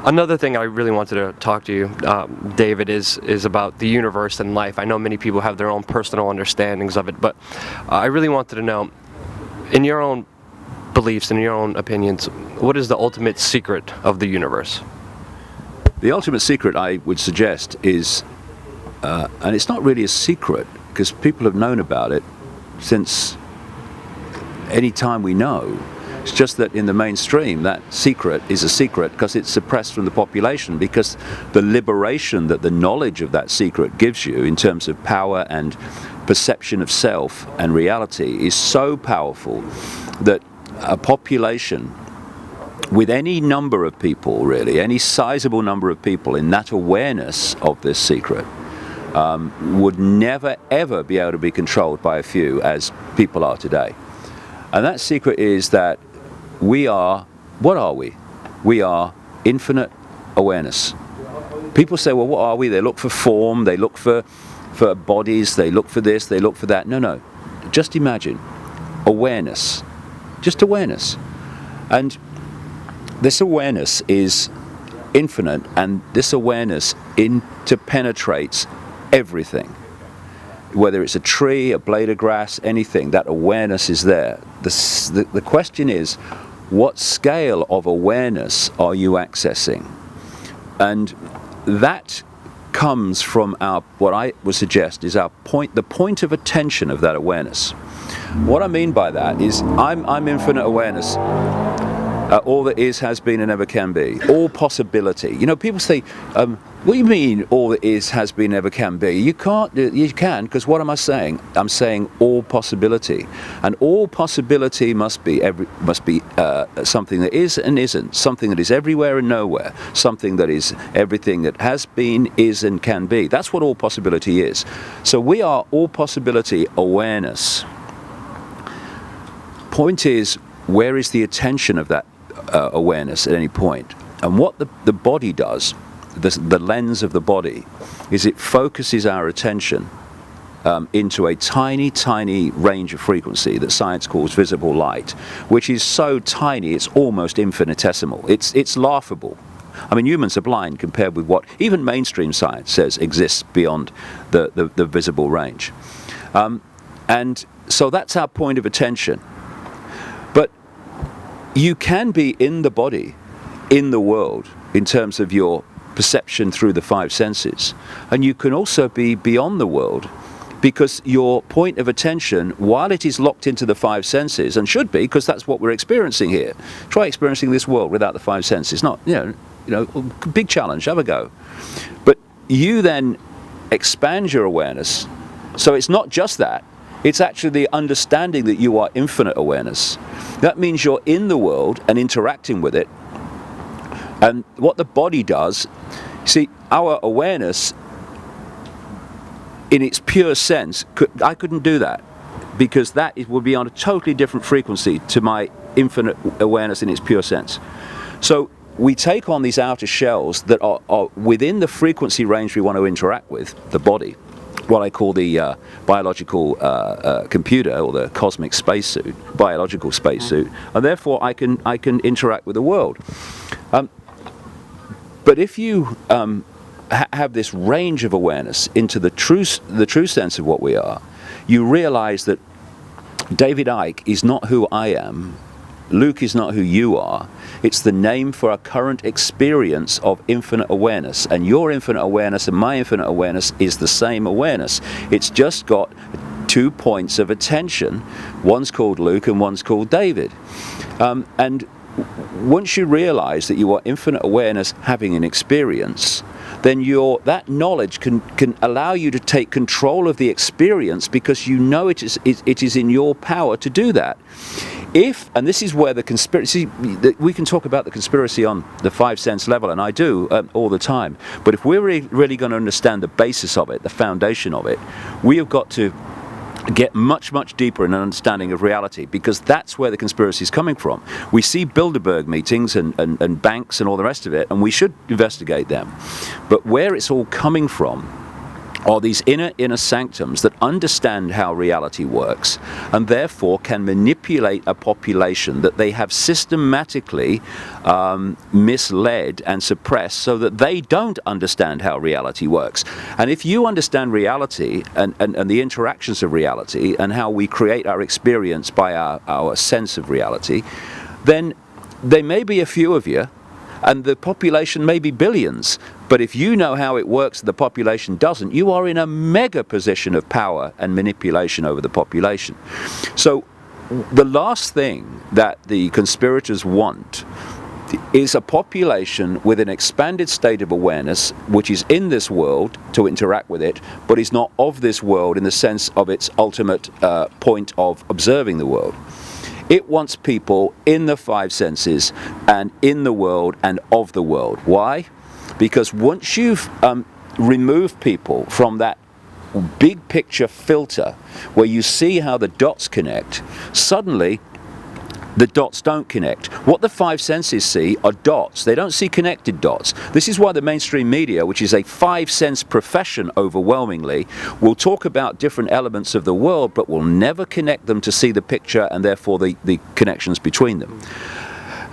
Another thing I really wanted to talk to you, David, is about the universe and life. I know many people have their own personal understandings of it, but I really wanted to know, in your own beliefs, in your own opinions, what is the ultimate secret of the universe? The ultimate secret, I would suggest, is, and it's not really a secret, because people have known about it since any time we know. It's just that in the mainstream, that secret is a secret because it's suppressed from the population, because the liberation that the knowledge of that secret gives you in terms of power and perception of self and reality is so powerful that a population with any number of people, really, any sizable number of people in that awareness of this secret would never ever be able to be controlled by a few as people are today. And that secret is that we are, what are we? We are infinite awareness. People say, well, what are we? They look for form, they look for bodies, they look for this, they look for that. No, just imagine awareness, just awareness. And this awareness is infinite, and this awareness interpenetrates everything. Whether it's a tree, a blade of grass, anything, that awareness is there. The question is, what scale of awareness are you accessing? And that comes from our, what I would suggest is our point, the point of attention of that awareness. What I mean by that is I'm infinite awareness. All that is, has been, and ever can be. All possibility. You know, people say, what do you mean all that is, has been, ever can be? You can't, you can, because what am I saying? I'm saying all possibility. And all possibility must be something that is and isn't, something that is everywhere and nowhere, something that is everything that has been, is, and can be. That's what all possibility is. So we are all possibility awareness. Point is, where is the attention of that awareness at any point? And what the body does, the lens of the body, is it focuses our attention into a tiny range of frequency that science calls visible light, which is so tiny it's almost infinitesimal. It's laughable. I mean, humans are blind compared with what even mainstream science says exists beyond the visible range. And so that's our point of attention. But you can be in the body, in the world, in terms of your perception through the five senses. And you can also be beyond the world, because your point of attention, while it is locked into the five senses, and should be, because that's what we're experiencing here. Try experiencing this world without the five senses. Not, you know, big challenge, have a go. But you then expand your awareness. So it's not just that. It's actually the understanding that you are infinite awareness. That means you're in the world and interacting with it. And what the body does, see, our awareness, in its pure sense, I couldn't do that, because that would be on a totally different frequency to my infinite awareness in its pure sense. So we take on these outer shells that are within the frequency range we want to interact with, the body, what I call the biological computer, or the cosmic spacesuit, biological spacesuit, and therefore I can interact with the world. But if you have this range of awareness into the true sense of what we are, you realize that David Icke is not who I am, Luke is not who you are. It's the name for a current experience of infinite awareness, and your infinite awareness and my infinite awareness is the same awareness. It's just got 2 points of attention. One's called Luke and one's called David. And once you realize that you are infinite awareness having an experience, then that knowledge can allow you to take control of the experience, because you know it is in your power to do that. And this is where the conspiracy, we can talk about the conspiracy on the five sense level, and I do all the time, but if we're really going to understand the basis of it, the foundation of it, we have got to get much deeper in an understanding of reality, because that's where the conspiracy is coming from. We see Bilderberg meetings and banks and all the rest of it, and we should investigate them. But where it's all coming from, are these inner sanctums that understand how reality works and therefore can manipulate a population that they have systematically misled and suppressed so that they don't understand how reality works. And if you understand reality and the interactions of reality and how we create our experience by our sense of reality, then there may be a few of you and the population may be billions. But if you know how it works and the population doesn't, you are in a mega position of power and manipulation over the population. So the last thing that the conspirators want is a population with an expanded state of awareness which is in this world to interact with it, but is not of this world in the sense of its ultimate point of observing the world. It wants people in the five senses and in the world and of the world. Why? Because once you've removed people from that big picture filter where you see how the dots connect, suddenly the dots don't connect. What the five senses see are dots. They don't see connected dots. This is why the mainstream media, which is a five sense profession overwhelmingly, will talk about different elements of the world but will never connect them to see the picture and therefore the connections between them.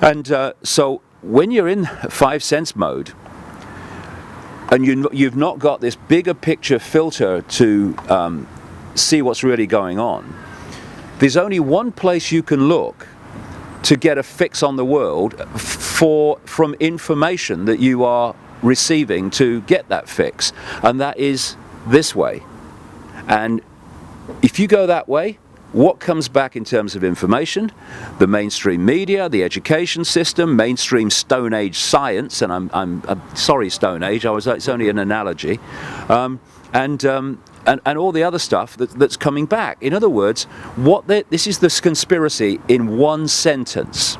And so when you're in five sense mode, and you've not got this bigger picture filter to see what's really going on, there's only one place you can look to get a fix on the world from information that you are receiving to get that fix, and that is this way. And if you go that way, what comes back in terms of information? The mainstream media, the education system, mainstream Stone Age science, and I'm sorry, Stone Age, it's only an analogy, and all the other stuff that's coming back. In other words, this is this conspiracy in one sentence.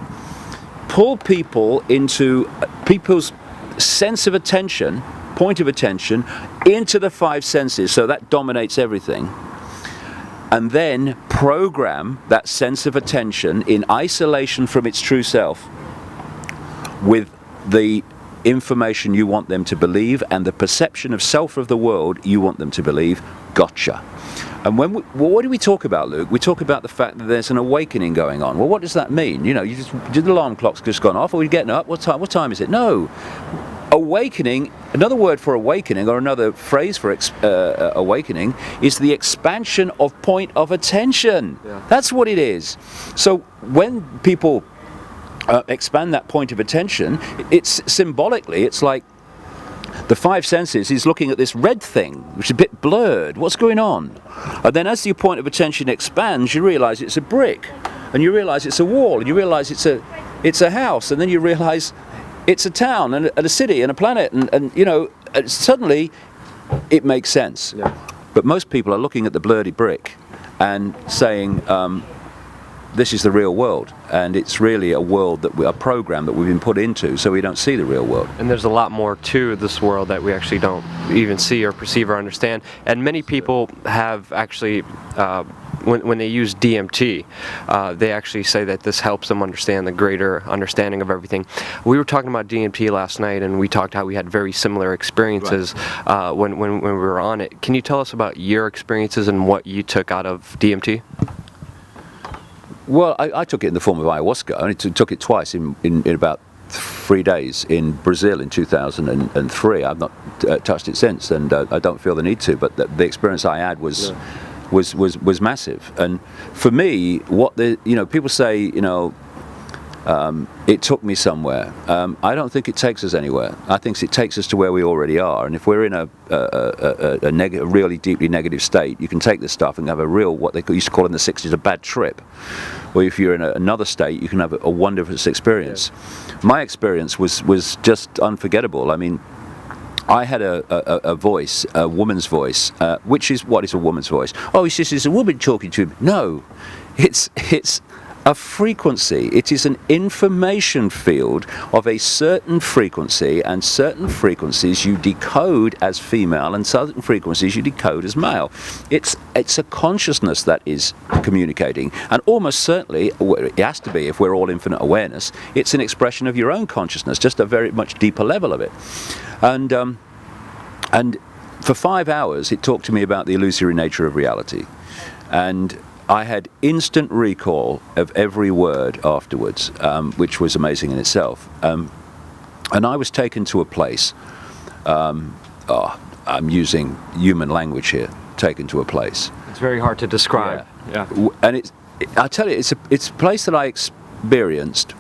Pull people into people's sense of attention, point of attention, into the five senses, so that dominates everything. And then program that sense of attention in isolation from its true self with the information you want them to believe and the perception of self of the world you want them to believe. Gotcha. And what do we talk about, Luke? We talk about the fact that there's an awakening going on. Well, what does that mean? You just did the alarm clock's just gone off, or are you getting up? What time is it? No. Awakening, another word for awakening, or another phrase for awakening, is the expansion of point of attention. Yeah. That's what it is. So when people expand that point of attention, it's symbolically, it's like the five senses is looking at this red thing, which is a bit blurred. What's going on? And then as your point of attention expands, you realize it's a brick, and you realize it's a wall, and you realize it's a house, and then you realize it's a town and a city and a planet, and suddenly it makes sense. Yeah. But most people are looking at the blurry brick and saying, this is the real world, and it's really a world a program that we've been put into, so we don't see the real world. And there's a lot more to this world that we actually don't even see or perceive or understand. And many people have actually, when they use DMT, they actually say that this helps them understand the greater understanding of everything. We were talking about DMT last night, and we talked how we had very similar experiences when we were on it. Can you tell us about your experiences and what you took out of DMT? Well, I took it in the form of ayahuasca. I only took it twice in about 3 days in Brazil in 2003. I've not touched it since, and I don't feel the need to. But the experience I had was massive. And for me, people say, it took me somewhere. I don't think it takes us anywhere. I think it takes us to where we already are. And if we're in a really deeply negative state, you can take this stuff and have a real, what they used to call in the 60s, a bad trip. Or if you're in another state, you can have a wonderful experience. Yeah. My experience was just unforgettable. I mean, I had a voice, a woman's voice, which is, what is a woman's voice? Oh, it's just it's a woman talking to me. No, it's a frequency. It is an information field of a certain frequency, and certain frequencies you decode as female and certain frequencies you decode as male. It's a consciousness that is communicating, and almost certainly, it has to be if we're all infinite awareness, it's an expression of your own consciousness, just a very much deeper level of it. And for 5 hours, it talked to me about the illusory nature of reality. And I had instant recall of every word afterwards, which was amazing in itself. And I was taken to a place, I'm using human language here, taken to a place. It's very hard to describe. Yeah. And I tell you, it's a place that I experienced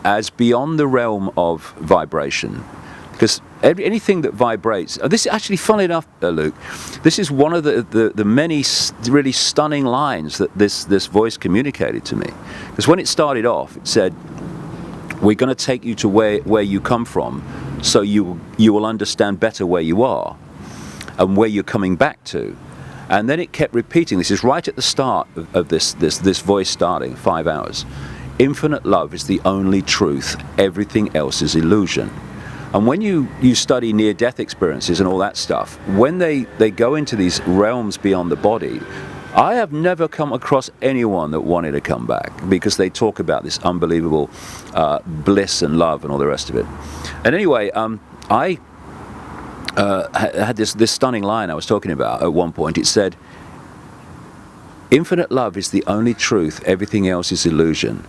as beyond the realm of vibration. Because anything that vibrates, this is actually, funnily enough, Luke, this is one of the many really stunning lines that this voice communicated to me. Because when it started off, it said, we're going to take you to where you come from, so you will understand better where you are and where you're coming back to. And then it kept repeating, this is right at the start of this voice starting, 5 hours. Infinite love is the only truth, everything else is illusion. And when you study near-death experiences and all that stuff, when they go into these realms beyond the body, I have never come across anyone that wanted to come back, because they talk about this unbelievable bliss and love and all the rest of it. And anyway, I had this stunning line I was talking about at one point. It said, infinite love is the only truth, everything else is illusion.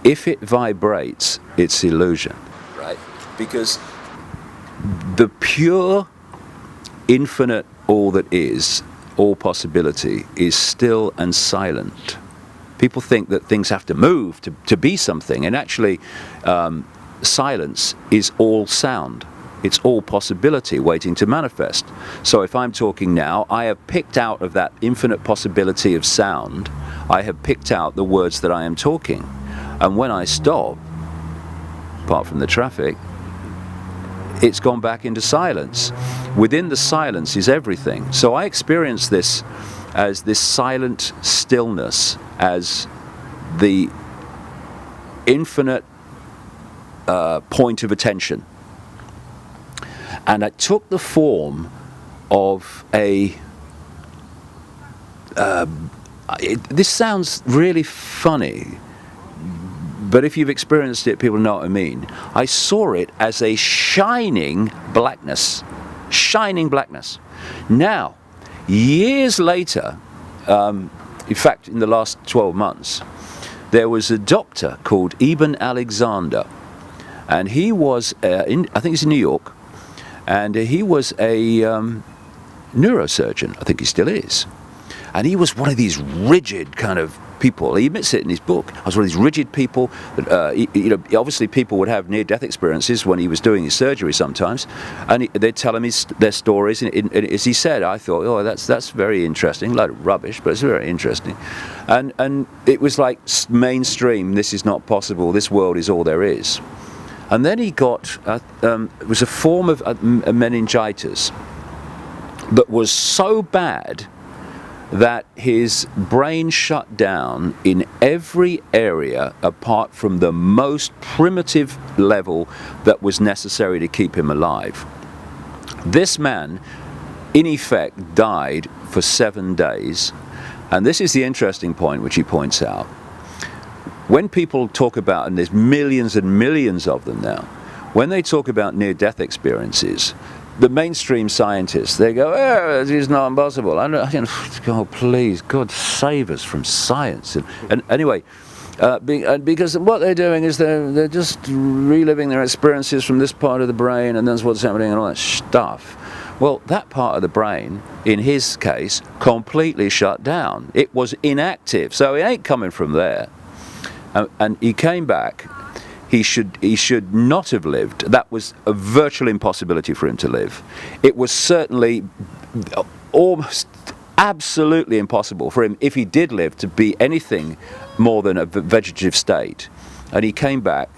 If it vibrates, it's illusion, right? Because the pure, infinite, all that is, all possibility, is still and silent. People think that things have to move to be something, and actually silence is all sound. It's all possibility waiting to manifest. So if I'm talking now, I have picked out of that infinite possibility of sound, I have picked out the words that I am talking. And when I stop, apart from the traffic, it's gone back into silence. Within the silence is everything. So I experience this as this silent stillness, as the infinite point of attention. And it took the form of this sounds really funny, but if you've experienced it, people know what I mean. I saw it as a shining blackness. Shining blackness. Now, years later, in fact, in the last 12 months, there was a doctor called Ibn Alexander, and he was, I think he's in New York, and he was a neurosurgeon. I think he still is. And he was one of these rigid kind of people. He admits it in his book. I was one of these rigid people that, obviously people would have near-death experiences when he was doing his surgery sometimes, and they'd tell him their stories. And as he said, I thought, oh, that's very interesting. A load of rubbish, but it's very interesting. And it was like mainstream. This is not possible. This world is all there is. And then he got it was a form of meningitis that was so bad that his brain shut down in every area apart from the most primitive level that was necessary to keep him alive. This man, in effect, died for 7 days. And this is the interesting point which he points out. When people talk about, and there's millions and millions of them now, when they talk about near-death experiences, the mainstream scientists, they go, oh, it's not impossible. And oh, please, God save us from science. And anyway, because what they're doing is they're just reliving their experiences from this part of the brain, and that's what's happening and all that stuff. Well, that part of the brain, in his case, completely shut down. It was inactive, so it ain't coming from there. And he came back. He should not have lived. That was a virtual impossibility for him to live. It was certainly almost absolutely impossible for him, if he did live, to be anything more than a vegetative state. And he came back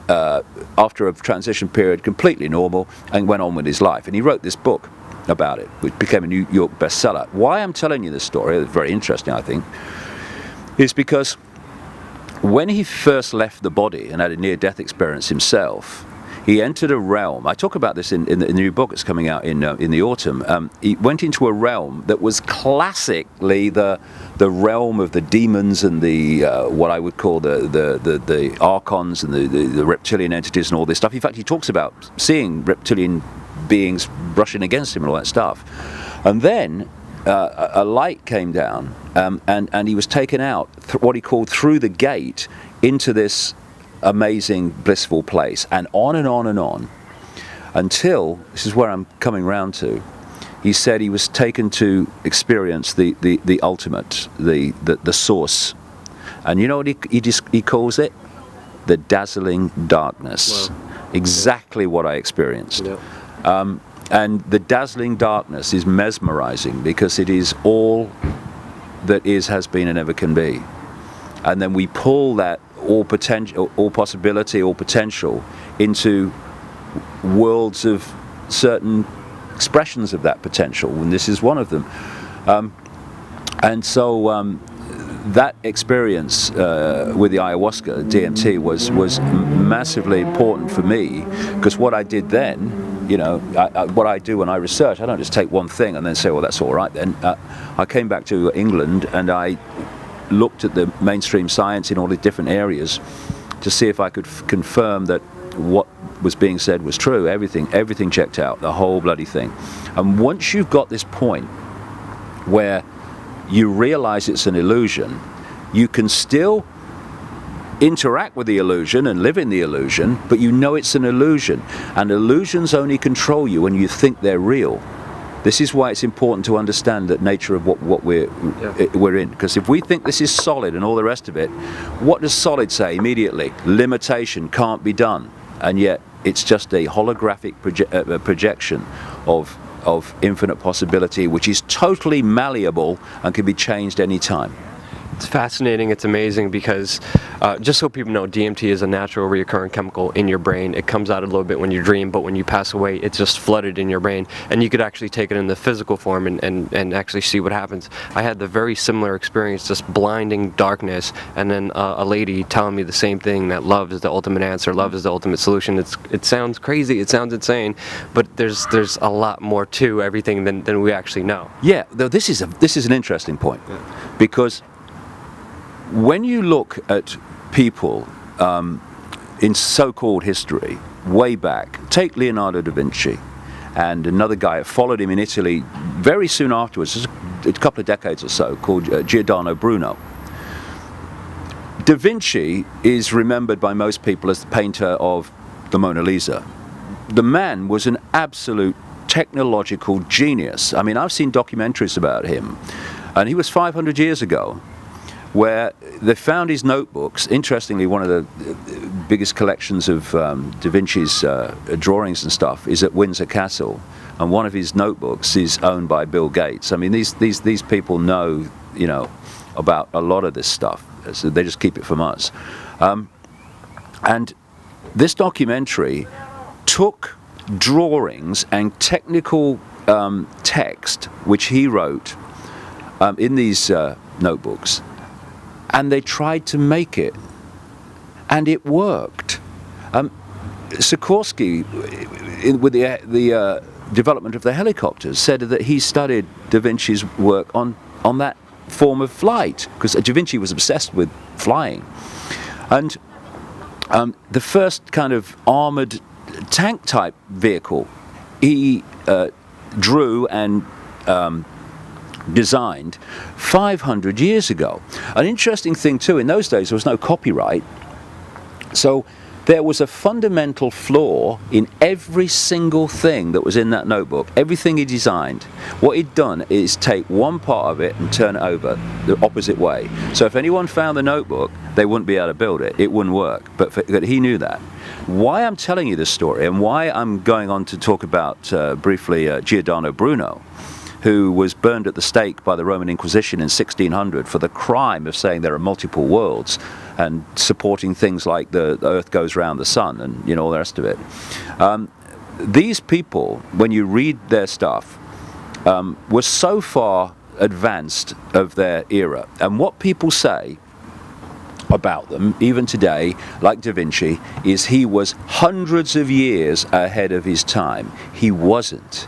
after a transition period, completely normal, and went on with his life. And he wrote this book about it, which became a New York bestseller. Why I'm telling you this story, it's very interesting, I think, is because when he first left the body and had a near-death experience himself, he entered a realm. I talk about this in the new book that's coming out in the autumn. He went into a realm that was classically the realm of the demons and the what I would call the archons and the reptilian entities and all this stuff. In fact, he talks about seeing reptilian beings brushing against him and all that stuff. And then a light came down, and he was taken out, what he called through the gate, into this amazing, blissful place, and on and on and on, until, this is where I'm coming round to, he said he was taken to experience the ultimate, the source. And you know what he calls it? The dazzling darkness. Wow. Exactly what I experienced. Yep. And the dazzling darkness is mesmerizing, because it is all that is, has been, and ever can be. And then we pull that all potential, all possibility, all potential into worlds of certain expressions of that potential, and this is one of them. And so that experience with the ayahuasca, DMT, was massively important for me, because what I did then, you know, what I do when I research, I don't just take one thing and then say, well, that's all right then. I came back to England and I looked at the mainstream science in all the different areas to see if I could confirm that what was being said was true. Everything checked out, the whole bloody thing. And once you've got this point where you realize it's an illusion, you can still interact with the illusion and live in the illusion, but you know it's an illusion, and illusions only control you when you think they're real. This is why it's important to understand the nature of what we're in, because if we think this is solid and all the rest of it, what does solid say immediately? Limitation, can't be done. And yet it's just a holographic projection of infinite possibility, which is totally malleable and can be changed any time. It's fascinating. It's amazing because, just so people know, DMT is a natural reoccurring chemical in your brain. It comes out a little bit when you dream, but when you pass away, it's just flooded in your brain. And you could actually take it in the physical form and actually see what happens. I had the very similar experience, just blinding darkness, and then a lady telling me the same thing, that love is the ultimate answer, love is the ultimate solution. It sounds crazy, it sounds insane, but there's a lot more to everything than we actually know. Yeah, though this is an interesting point, because when you look at people in so-called history, way back, take Leonardo da Vinci and another guy followed him in Italy very soon afterwards, just a couple of decades or so, called Giordano Bruno. Da Vinci is remembered by most people as the painter of the Mona Lisa. The man was an absolute technological genius. I mean, I've seen documentaries about him, and he was 500 years ago, where they found his notebooks. Interestingly, one of the biggest collections of Da Vinci's drawings and stuff is at Windsor Castle, and one of his notebooks is owned by Bill Gates. I mean, these people know, you know, about a lot of this stuff, so they just keep it from us. And this documentary took drawings and technical text which he wrote in these notebooks, and they tried to make it, and it worked. Sikorsky, with the development of the helicopters, said that he studied Da Vinci's work on that form of flight, because Da Vinci was obsessed with flying. And the first kind of armored tank type vehicle he drew and designed 500 years ago. An interesting thing too, in those days there was no copyright, so there was a fundamental flaw in every single thing that was in that notebook. Everything he designed, what he'd done is take one part of it and turn it over the opposite way. So if anyone found the notebook, they wouldn't be able to build it. It wouldn't work. But he knew that. Why I'm telling you this story, and why I'm going on to talk about briefly Giordano Bruno, who was burned at the stake by the Roman Inquisition in 1600 for the crime of saying there are multiple worlds and supporting things like the earth goes round the sun and, you know, all the rest of it. These people, when you read their stuff, were so far advanced of their era. And what people say about them, even today, like Da Vinci, is he was hundreds of years ahead of his time. He wasn't.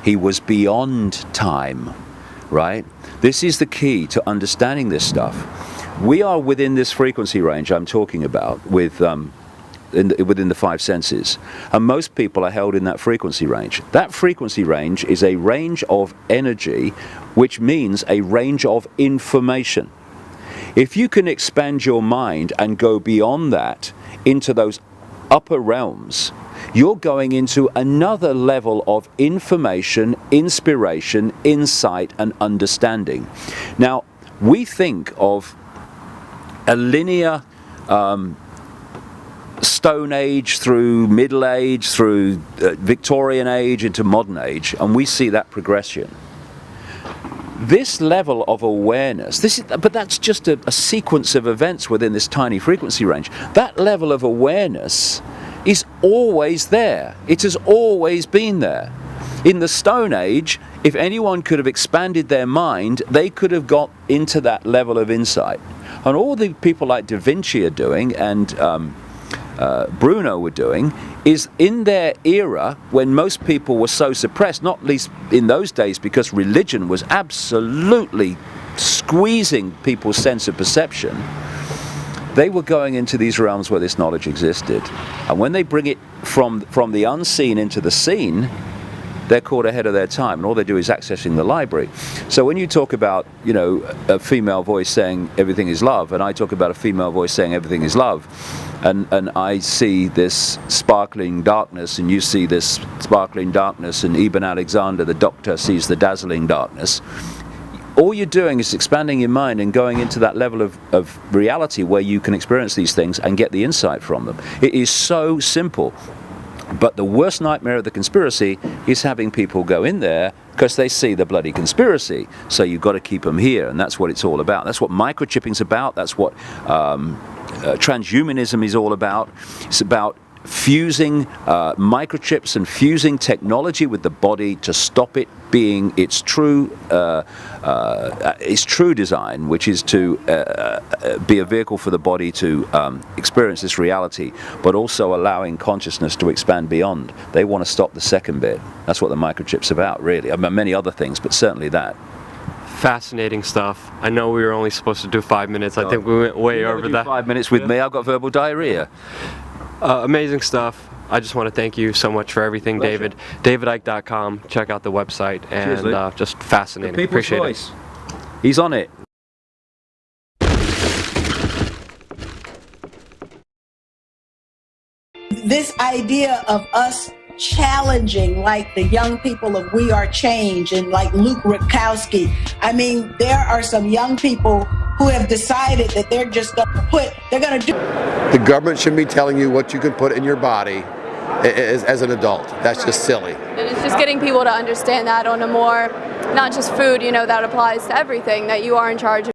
He was beyond time, right? This is the key to understanding this stuff. We are within this frequency range I'm talking about with within the five senses, and most people are held in that frequency range. That frequency range is a range of energy, which means a range of information. If you can expand your mind and go beyond that into those upper realms, you're going into another level of information, inspiration, insight, and understanding. Now, we think of a linear Stone Age through Middle Age, through Victorian Age into Modern Age, and we see that progression. This level of awareness, but that's just a sequence of events within this tiny frequency range. That level of awareness is always there. It has always been there. In the Stone Age, if anyone could have expanded their mind, they could have got into that level of insight. And all the people like Da Vinci are doing, and Bruno were doing, is in their era when most people were so suppressed, not least in those days because religion was absolutely squeezing people's sense of perception, they were going into these realms where this knowledge existed. And when they bring it from the unseen into the seen, they're caught ahead of their time, and all they do is accessing the library. So when you talk about, a female voice saying everything is love, and I talk about a female voice saying everything is love, and I see this sparkling darkness, and you see this sparkling darkness, and Ibn Alexander, the doctor, sees the dazzling darkness, all you're doing is expanding your mind and going into that level of reality where you can experience these things and get the insight from them. It is so simple. But the worst nightmare of the conspiracy is having people go in there because they see the bloody conspiracy. So you've got to keep them here, and that's what it's all about. That's what microchipping's about. That's what transhumanism is all about. It's about fusing microchips and fusing technology with the body to stop it being its true design, which is to be a vehicle for the body to experience this reality, but also allowing consciousness to expand beyond. They want to stop the second bit. That's what the microchip's about, really. I mean, many other things, but certainly that. Fascinating stuff. I know we were only supposed to do 5 minutes. I think we went way over that. 5 minutes with me. I've got verbal diarrhea. Amazing stuff. I just want to thank you so much for everything, Pleasure. David. DavidIcke.com. Check out the website, and just fascinating. The people's Appreciate voice. it. He's on it. This idea of us challenging, like the young people of We Are Change and like Luke Rudkowski. I mean, there are some young people who have decided that they're just going to do. The government shouldn't be telling you what you can put in your body as an adult. That's just silly. And it's just getting people to understand that on a more, not just food, that applies to everything, that you are in charge of